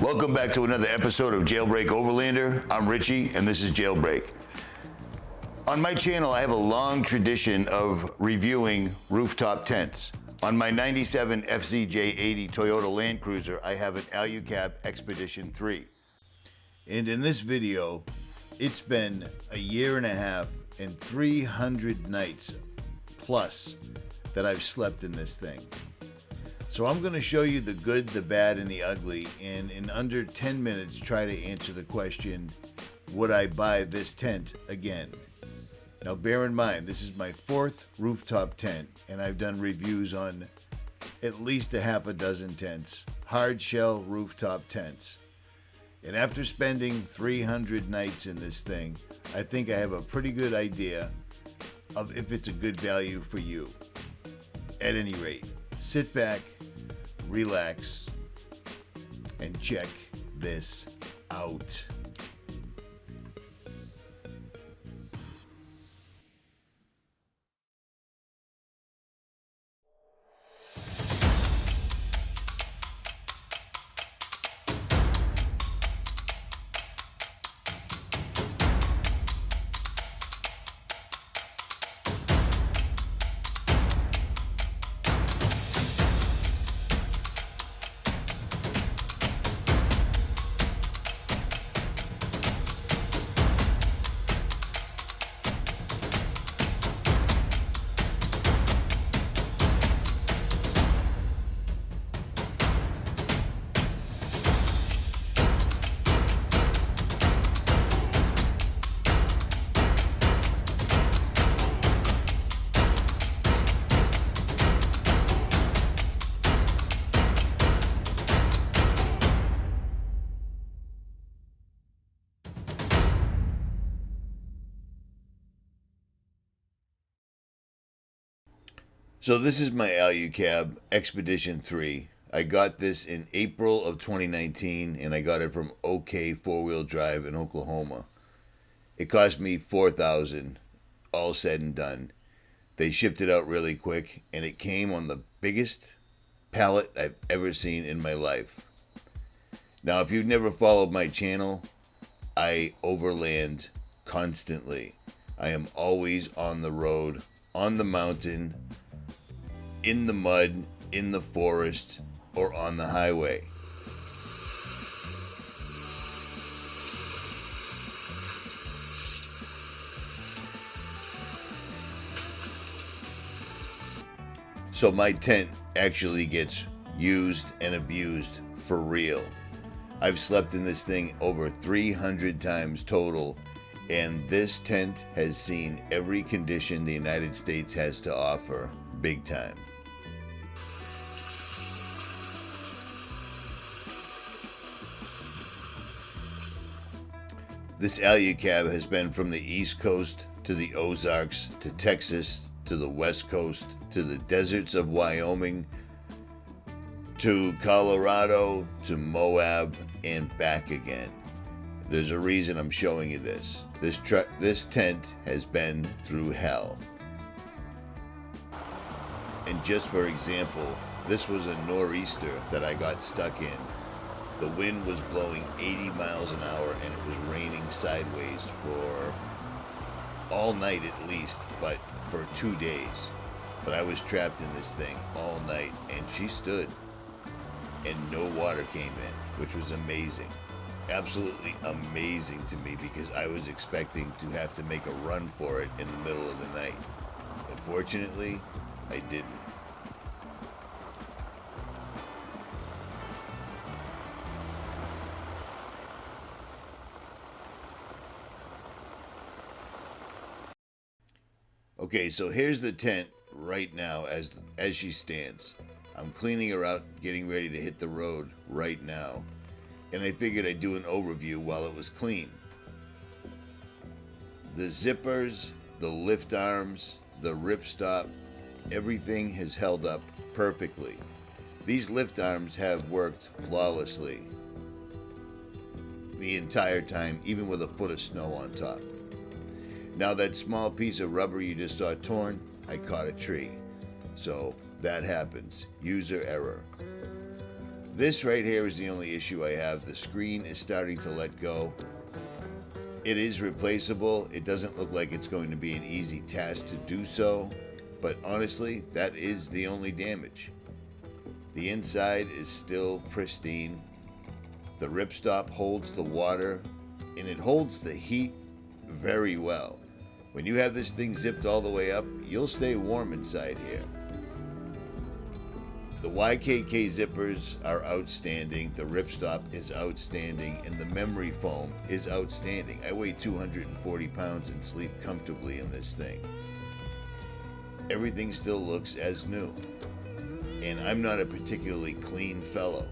Welcome back to another episode of JailBreak Overlander. I'm Richie, and this is JailBreak. On my channel, I have a long tradition of reviewing rooftop tents. On my 97 FZJ80 Toyota Land Cruiser, I have an ALUCAB Expedition 3. And in this video, it's been a year and a half and 300 nights plus that I've slept in this thing. So I'm going to show you the good, the bad, and the ugly, and in under 10 minutes try to answer the question, would I buy this tent again? Now bear in mind, this is my fourth rooftop tent, and I've done reviews on at least a half a dozen tents, hard shell rooftop tents. And after spending 300 nights in this thing, I think I have a pretty good idea of if it's a good value for you. At any rate, sit back, relax, and check this out. So this is my ALUCAB Expedition 3. I got this in April of 2019, and I got it from OK 4-Wheel Drive in Oklahoma. It cost me $4,000, all said and done. They shipped it out really quick, and it came on the biggest pallet I've ever seen in my life. Now, if you've never followed my channel, I overland constantly. I am always on the road, on the mountain, in the mud, in the forest, or on the highway. So my tent actually gets used and abused for real. I've slept in this thing over 300 times total, and this tent has seen every condition the United States has to offer, big time. This ALUCAB has been from the East Coast to the Ozarks to Texas to the West Coast to the deserts of Wyoming to Colorado to Moab and back again. There's a reason I'm showing you this. This tent has been through hell. And just for example, this was a nor'easter that I got stuck in. The wind was blowing 80 miles an hour and it was raining sideways for all night at least, but for 2 days. But I was trapped in this thing all night, and she stood and no water came in, which was amazing. Absolutely amazing to me, because I was expecting to have to make a run for it in the middle of the night. Unfortunately, I didn't. Okay, so here's the tent right now as she stands. I'm cleaning her out, getting ready to hit the road right now. And I figured I'd do an overview while it was clean. The zippers, the lift arms, the ripstop, everything has held up perfectly. These lift arms have worked flawlessly the entire time, even with a foot of snow on top. Now that small piece of rubber you just saw torn, I caught a tree. So that happens. User error. This right here is the only issue I have. The screen is starting to let go. It is replaceable. It doesn't look like it's going to be an easy task to do so, but honestly, that is the only damage. The inside is still pristine. The ripstop holds the water, and it holds the heat very well. When you have this thing zipped all the way up, you'll stay warm inside here. The YKK zippers are outstanding, the ripstop is outstanding, and the memory foam is outstanding. I weigh 240 pounds and sleep comfortably in this thing. Everything still looks as new, and I'm not a particularly clean fellow.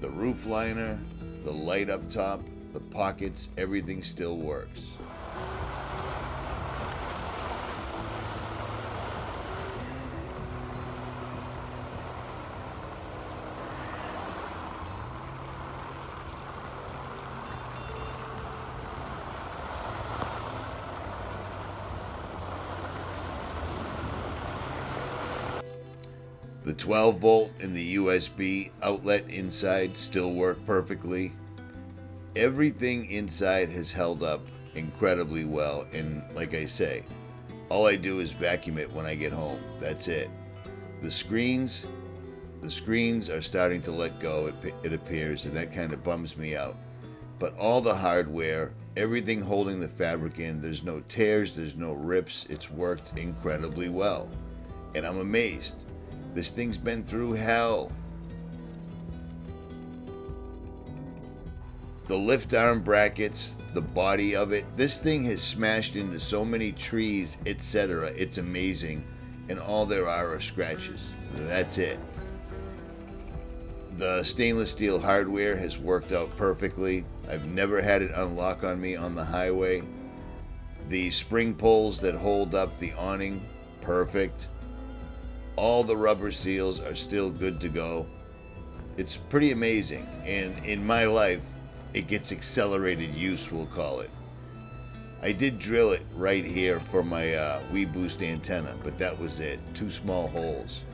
The roof liner, the light up top, the pockets, everything still works. The 12 volt and the USB outlet inside still work perfectly. Everything inside has held up incredibly well, and like I say, all I do is vacuum it when I get home. That's it. The screens are starting to let go, it appears, and that kind of bums me out. But all the hardware, everything holding the fabric in, there's no tears, there's no rips, it's worked incredibly well. And I'm amazed. This thing's been through hell. The lift arm brackets, the body of it, this thing has smashed into so many trees, etc. It's amazing. And all there are scratches. That's it. The stainless steel hardware has worked out perfectly. I've never had it unlock on me on the highway. The spring poles that hold up the awning, perfect. All the rubber seals are still good to go. It's pretty amazing, and in my life, it gets accelerated use, we'll call it. I did drill it right here for my WeBoost antenna, but that was it. 2 small holes.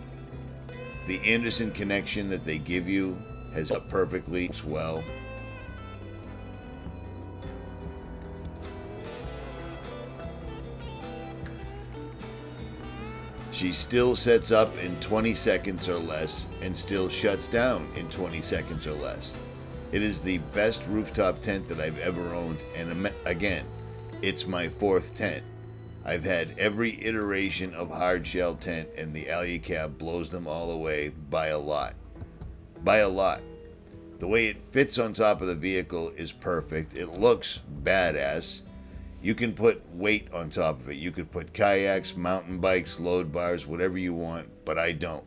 The Anderson connection that they give you has up perfectly as well. She still sets up in 20 seconds or less and still shuts down in 20 seconds or less. It is the best rooftop tent that I've ever owned, and again, it's my 4th tent. I've had every iteration of hard shell tent, and the ALUCAB blows them all away by a lot. By a lot. The way it fits on top of the vehicle is perfect. It looks badass. You can put weight on top of it. You could put kayaks, mountain bikes, load bars, whatever you want, but I don't.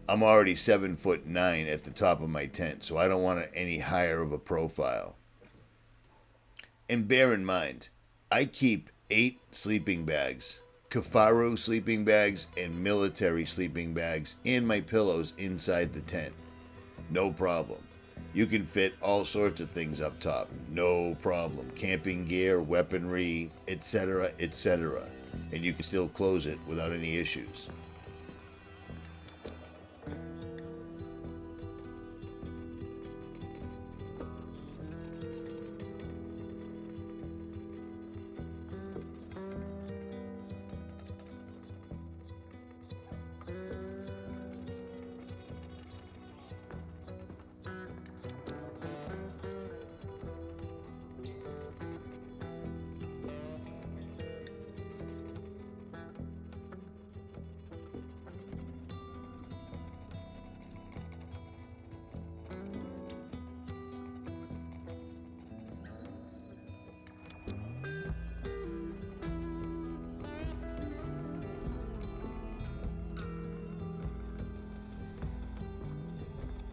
I'm already 7'9" at the top of my tent, so I don't want any higher of a profile. And bear in mind, I keep 8 sleeping bags, Kafaru sleeping bags, and military sleeping bags, and my pillows inside the tent. No problem. You can fit all sorts of things up top, no problem. Camping gear, weaponry, etc., etc. And you can still close it without any issues.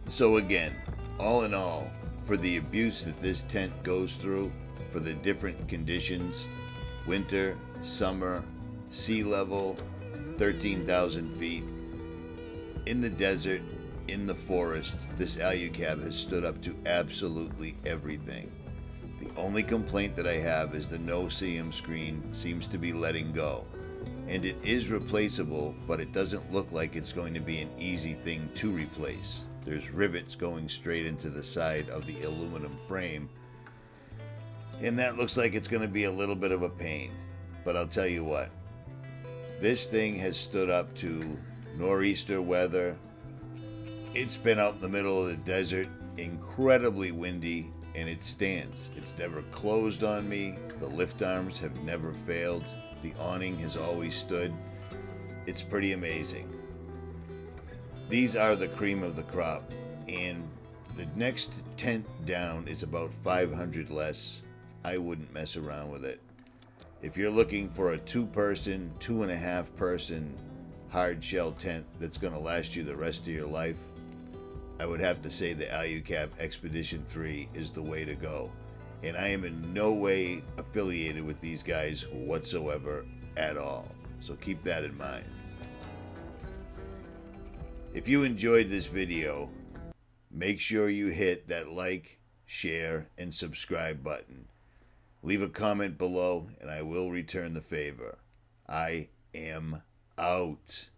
So again, all in all, for the abuse that this tent goes through, for the different conditions, winter, summer, sea level, 13,000 feet, in the desert, in the forest, this ALUCAB has stood up to absolutely everything. The only complaint that I have is the no CM screen seems to be letting go. And it is replaceable, but it doesn't look like it's going to be an easy thing to replace. There's rivets going straight into the side of the aluminum frame, and that looks like it's going to be a little bit of a pain. But I'll tell you what, this thing has stood up to nor'easter weather. It's been out in the middle of the desert, incredibly windy, and it stands. It's never closed on me. The lift arms have never failed. The awning has always stood. It's pretty amazing. These are the cream of the crop, and the next tent down is about 500 less. I wouldn't mess around with it. If you're looking for a 2-person, 2.5-person hard shell tent that's going to last you the rest of your life, I would have to say the ALUCAB Expedition 3 is the way to go. And I am in no way affiliated with these guys whatsoever at all. So keep that in mind. If you enjoyed this video, make sure you hit that like, share, and subscribe button. Leave a comment below and I will return the favor. I am out.